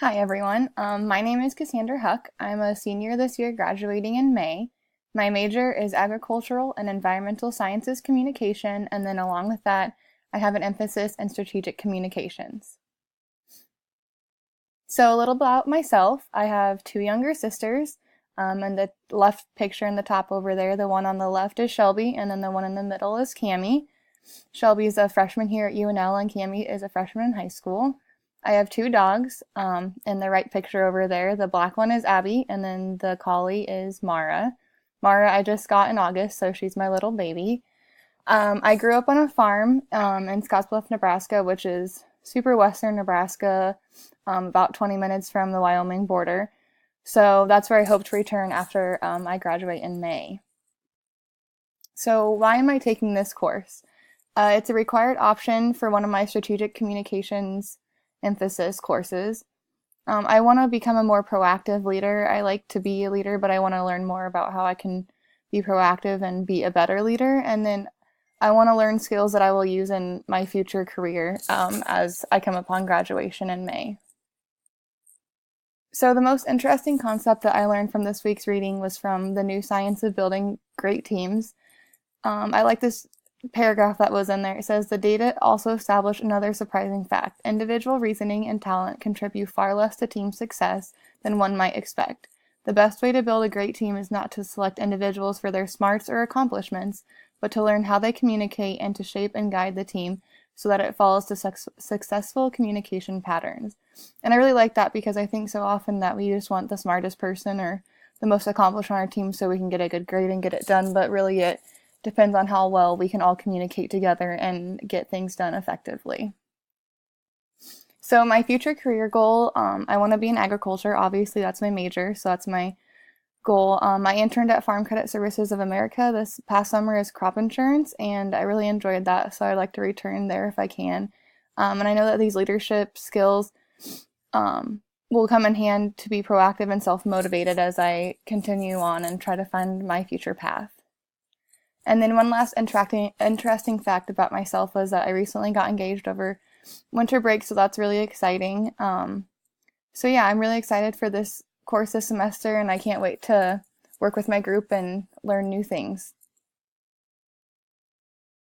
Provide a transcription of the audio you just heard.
Hi everyone, my name is Cassandra Huck. I'm a senior this year graduating in May. My major is agricultural and environmental sciences communication, and then along with that, I have an emphasis in strategic communications. So a little about myself, I have two younger sisters, and the left picture in the top over there, the one on the left is Shelby, and then the one in the middle is Cammie. Shelby's a freshman here at UNL, and Cammie is a freshman in high school. I have two dogs. In the right picture over there, the black one is Abby, and then the collie is Mara. Mara I just got in August, so she's my little baby. I grew up on a farm in Scottsbluff, Nebraska, which is super western Nebraska, about 20 minutes from the Wyoming border. So that's where I hope to return after I graduate in May. So why am I taking this course? It's a required option for one of my strategic communications emphasis courses. I want to become a more proactive leader. I like to be a leader, but I want to learn more about how I can be proactive and be a better leader. And then I want to learn skills that I will use in my future career as I come upon graduation in May. So the most interesting concept that I learned from this week's reading was from The New Science of Building Great Teams. I like this paragraph that was in there. It says, the data also established another surprising fact. Individual reasoning and talent contribute far less to team success than one might expect. The best way to build a great team is not to select individuals for their smarts or accomplishments, but to learn how they communicate and to shape and guide the team so that it follows the successful communication patterns. And I really like that because I think so often that we just want the smartest person or the most accomplished on our team so we can get a good grade and get it done, but really it depends on how well we can all communicate together and get things done effectively. So my future career goal, I want to be in agriculture. Obviously, that's my major, so that's my goal. I interned at Farm Credit Services of America this past summer as crop insurance, and I really enjoyed that, so I'd like to return there if I can. And I know that these leadership skills will come in hand to be proactive and self-motivated as I continue on and try to find my future path. And then one last interesting fact about myself was that I recently got engaged over winter break, so that's really exciting. So yeah, I'm really excited for this course this semester, and I can't wait to work with my group and learn new things.